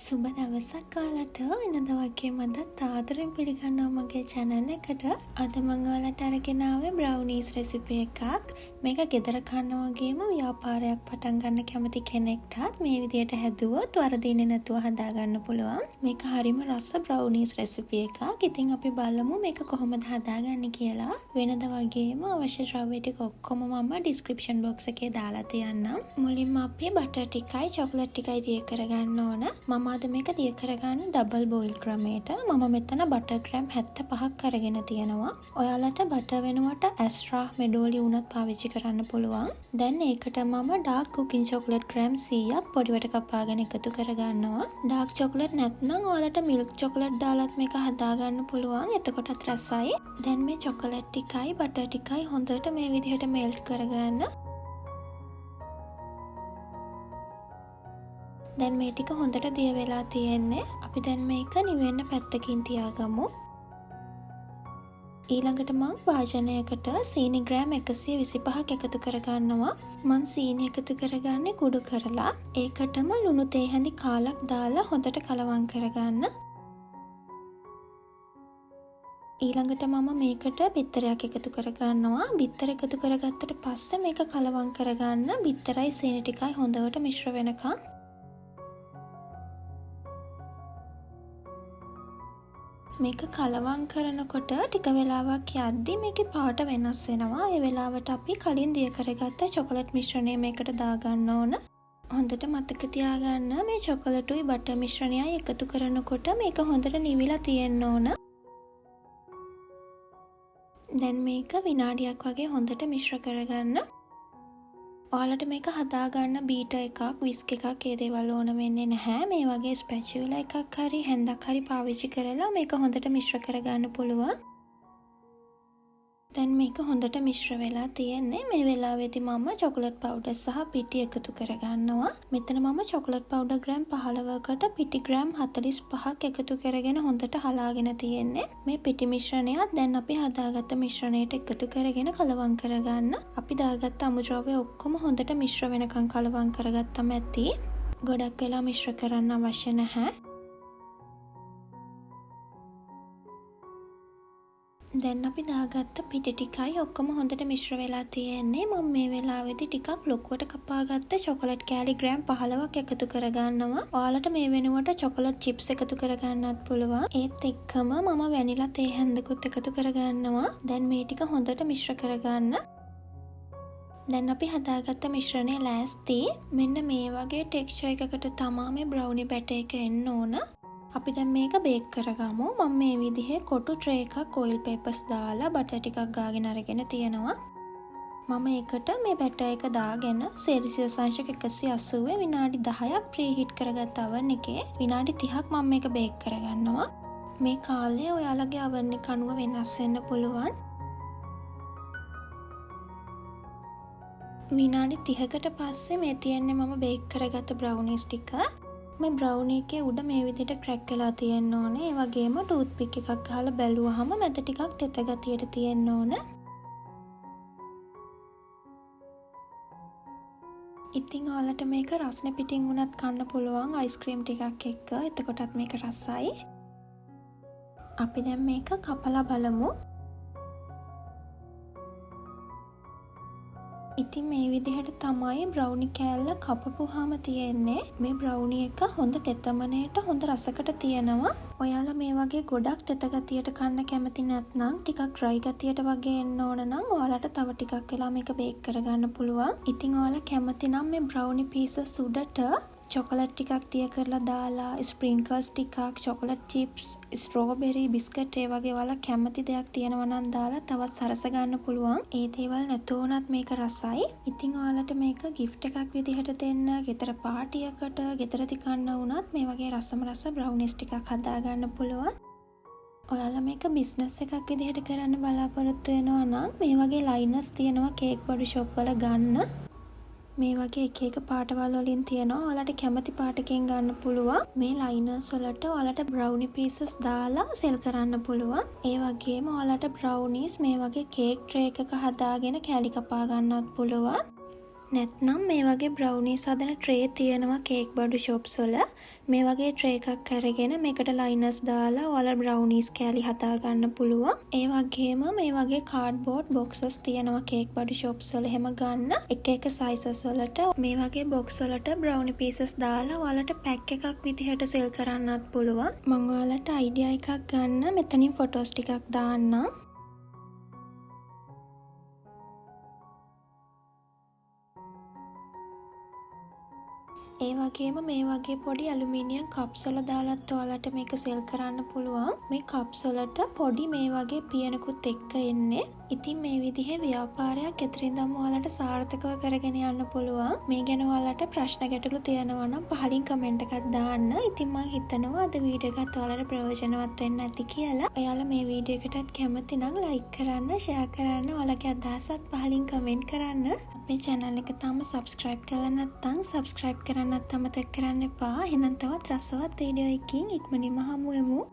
සුබ දවසක් ඔයාලට. වෙනද වගේ මදත් ආදරෙන් පිළිගන්නවා මගේ channel එකට. අද මම ඔයාලට අරගෙන ආවේ brownies recipe එකක්. මේක ගෙදර කන්න වගේම ව්‍යාපාරයක් පටන් ගන්න කැමති කෙනෙක්ටත් මේ විදියට හැදුවොත් වරදින්නේ නැතුව හදා ගන්න පුළුවන්. මේක හරිම රස brownies recipe එකක්. ඉතින් අපි බලමු මේක කොහොමද හදාගන්නේ කියලා. වෙනද වගේම අවශ්‍ය ද්‍රව්‍ය ටික ඔක්කොම මම description box එකේ දාලා තියන්නම්. මුලින්ම අපි butter ටිකයි chocolate ටිකයි දිය කරගන්න ඕන. මම අද මේක දිය කරගන්න ඩබල් බෝයිල් ක්‍රමයට. මම මෙතන බටර් ග්‍රෑම් 75ක් අරගෙන තියෙනවා. ඔයාලට බටර් වෙනුවට ඇස්ට්‍රා මෙඩෝලි උනත් පාවිච්චි කරන්න පුළුවන්. දැන් ඒකට මම ඩාර්ක් කුකින් චොක්ලට් ග්‍රෑම් 100ක් පොඩිවට කපාගෙන එකතු කරගන්නවා. ඩාර්ක් චොක්ලට් නැත්නම් ඔයාලට මිල්ක් චොක්ලට් දාලත් මේක හදාගන්න පුළුවන්. එතකොටත් රසයි. දැන් මේ චොකලට් ටිකයි බටර් ටිකයි හොඳට මේ විදිහට මෙල්ට් කරගන්න. දැන් මේ ටික හොඳට දිය වෙලා තියෙන්නේ. අපි දැන් මේක නිවෙන්න පැත්තකින් තියාගමු. ඊළඟට මම වාජනයකට සීනි ග්‍රෑම් 125ක් එකතු කරගන්නවා. මම සීනි එකතු කරගන්නේ කුඩු කරලා. ඒකටම ලුණු තේ හැඳි කාලක් දාලා හොඳට කලවම් කරගන්න. ඊළඟට මම මේකට බිත්තරයක් එකතු කරගන්නවා. බිත්තර එකතු කරගත්තට පස්සේ මේක කලවම් කරගන්න. බිත්තරයි සීනි ටිකයි හොඳට මිශ්‍ර වෙනකන්. මේක කලවම් කරනකොට ටික වෙලාවක් යද්දි මේකේ පාට වෙනස් වෙනවා. ඒ වෙලාවට අපි කලින් දිය කරගත්ත චොකලට් මිශ්‍රණය මේකට දාගන්න ඕන. හොඳට මතක තියාගන්න මේ චොකලටුයි බටර් මිශ්‍රණයයි එකතු කරනකොට මේක හොඳට නිවිලා තියෙන්න ඕන. දැන් මේක විනාඩියක් වගේ හොඳට මිශ්‍ර කරගන්න. ඔයාලට මේක හදාගන්න බීටර් එකක්, විස්ක් එකක් ඒ දේවල් ඕන වෙන්නේ නැහැ. මේ වගේ ස්පැචුලා එකක් හරි හැන්දක් හරි පාවිච්චි කරලා මේක හොඳට මිශ්‍ර කරගන්න පුළුවන්. දැන් මේක හොඳට මිශ්‍ර වෙලා තියෙන්නේ. මේ වෙලාවේදී මම චොකලට් පවුඩර් සහ පිටි එකතු කරගන්නවා. මෙතන මම චොකලට් පවුඩර් ග්‍රෑම් 15කට පිටි ග්‍රෑම් 45ක් එකතු කරගෙන හොඳට හලාගෙන තියෙන්නේ. මේ පිටි මිශ්‍රණයත් දැන් අපි හදාගත්ත මිශ්‍රණයට එකතු කරගෙන කලවම් කරගන්න. අපි දාගත්ත අමුද්‍රව්‍ය ඔක්කොම හොඳට මිශ්‍ර වෙනකන් කලවම් කරගත්තම ඇති. ගොඩක් වෙලා මිශ්‍ර කරන්න අවශ්‍ය නැහැ. දැන් අපි දාගත්ත පිටි ටිකයි ඔක්කොම හොඳට මිශ්‍ර වෙලා තියෙන්නේ. මම මේ වෙලාවේදී ටිකක් ලොකුවට කපාගත්ත චොකලට් කෑලි ග්‍රෑම් 15ක් එකතු කරගන්නවා. ඔයාලට මේ වෙනුවට චොකලට් චිප්ස් එකතු කරගන්නත් පුළුවන්. ඒත් එක්කම මම වැනිලා තේ හැන්දකුත් එකතු කරගන්නවා. දැන් මේ ටික හොඳට මිශ්‍ර කරගන්න. දැන් අපි හදාගත්ත මිශ්‍රණය ලෑස්ති. මෙන්න මේ වගේ ටෙක්ස්චර් එකකට තමයි මේ බ්‍රවුනි බැටර් එක එන්න ඕන. අපි දැන් මේක බේක් කරගමු. මම මේ විදිහේ කොටු ට්‍රේ එකක් ඔයිල් පේපර්ස් දාලා බටර් ටිකක් ගාගෙන අරගෙන තියෙනවා. මම ඒකට මේ බැටර් එක දාගෙන සෙල්සියස් අංශක 180 විනාඩි 10ක් ප්‍රීහීට් කරගත්ත oven එකේ විනාඩි 30ක් මම මේක බේක් කරගන්නවා. මේ කාලය ඔයාලගේ oven එක අනුව වෙනස් වෙන්න පුළුවන්. විනාඩි 30කට පස්සේ මේ තියන්නේ මම බේක් කරගත්ත බ්‍රවුනිස් ටික. මේ බ්‍රවුනි එකේ උඩ මේ විදිහට ක්‍රැක් වෙලා තියෙන්න ඕනේ. ඒ වගේම ටූත් පික් එකක් ගහලා බැලුවාම මැද ටිකක් තෙත ගතියට තියෙන්න ඕන. ඉතින් ඔයාලට මේක රස්නේ පිටින් උනත් කන්න පුළුවන් අයිස්ක්‍රීම් ටිකක් එක්ක. එතකොටත් මේක රසයි. අපි දැන් මේක කපලා බලමු. ඉතින් මේ විදිහට තමයි බ්‍රවුනි කෑල්ල කපපුවාම තියෙන්නේ. මේ බ්‍රවුනි එක හොඳ තෙතමනේට හොඳ රසකට තියෙනවා. ඔයාලා මේ වගේ ගොඩක් තෙත ගතියට කන්න කැමති නැත්නම් ටිකක් ඩ්‍රයි ගතියට වගේ එන්න ඕන නම් ඔයාලට තව ටිකක් වෙලා මේක බේක් කරගන්න පුළුවන්. ඉතින් ඔයාලා කැමති නම් මේ බ්‍රවුනි පීසස් උඩට චොකලට් ටිකක් තිය කරලා දාලා ස්ප්‍රින්කල්ස් ටිකක්, චොකලට් චිප්ස්, ස්ට්‍රෝබෙරි බිස්කට් ඒ වගේ ඔයාලා කැමති දෙයක් තියෙනවා නම් දාලා තවත් සරස ගන්න පුළුවන්. ඒ දේවල් නැතුව උනත් මේක රසයි. ඉතින් ඔයාලට මේක gift එකක් විදිහට දෙන්න, ගෙදර පාටියකට, ගෙදරදී කන්න වුණත් මේ වගේ රස බ්‍රවුනිස් ටිකක් හදා ගන්න පුළුවන්. ඔයාලා මේක බිස්නස් එකක් විදිහට කරන්න බලාපොරොත්තු වෙනවා නම් මේ වගේ ලයිනර්ස් තියෙනවා කේක් බොඩි ෂොප් වල ගන්න. මේ වගේ එක එක පාටවල් වලින් තියෙනවා. ඔයාලට කැමති පාටකින් ගන්න පුළුවන්. මේ ලයිනර්ස් වලට ඔයාලට බ්‍රවුනි පීසස් දාලා සෙල් කරන්න පුළුවන්. ඒ වගේම ඔයාලට බ්‍රවුනිස් මේ වගේ කේක් ට්‍රේ එකක හදාගෙන කෑලි කපා ගන්නත් පුළුවන්. නැත්නම් මේ වගේ බ්‍රවුනීස් හදන ට්‍රේ තියෙනවා කේක් බඩු ෂොප්ස් වල. මේ වගේ ට්‍රේ එකක් අරගෙන මේකට ලයිනර්ස් දාලා ඔයාලා බ්‍රවුනීස් කෑලි හදා ගන්න පුළුවන්. ඒ වගේම මේ වගේ කාඩ්බෝඩ් බොක්සස් තියෙනවා කේක් බඩු ෂොප්ස් වල. එහෙම ගන්න එක එක සයිසස් වලට මේ වගේ බොක්ස් වලට බ්‍රවුනි පීසස් දාලා ඔයාලට පැක් එකක් විදිහට සෙල් කරන්නත් පුළුවන්. මම ඔයාලට අයිඩියා එකක් ගන්න මෙතනින් ෆොටෝස් ටිකක් දාන්නම්. ඒ වගේම මේ වගේ පොඩි ඇලුමිනියම් කප්ස් වල දාලත් ඔයාලට මේක සෙල් කරන්න පුළුවන්. මේ කප්ස් වලට පොඩි මේ වගේ පියනකුත් එක්ක එන්නේ. ඉතින් මේ විදිහේ ව්‍යාපාරයක් එතරින්දම ඔයාලට සාර්ථකව කරගෙන යන්න පුළුවන්. මේ ගැන ඔයාලට ප්‍රශ්න ගැටලු තියෙනවා නම් පහලින් කමෙන්ට් එකක් දාන්න. ඉතින් මම හිතනවා අද වීඩියෝ එකත් ඔයාලට ප්‍රයෝජනවත් වෙන්න ඇති කියලා. ඔයාලා මේ වීඩියෝ එකටත් කැමති නම් ලයික් කරන්න, ෂෙයා කරන්න, ඔයාලගේ අදහසත් පහලින් කමෙන්ට් කරන්න. අපේ channel එක තාම subscribe කරලා නැත්නම් subscribe කරන්නත් අමතක කරන්න එපා. එහෙනම් තවත් රසවත් වීඩියෝ එකකින් ඉක්මනින්ම හමු වෙමු.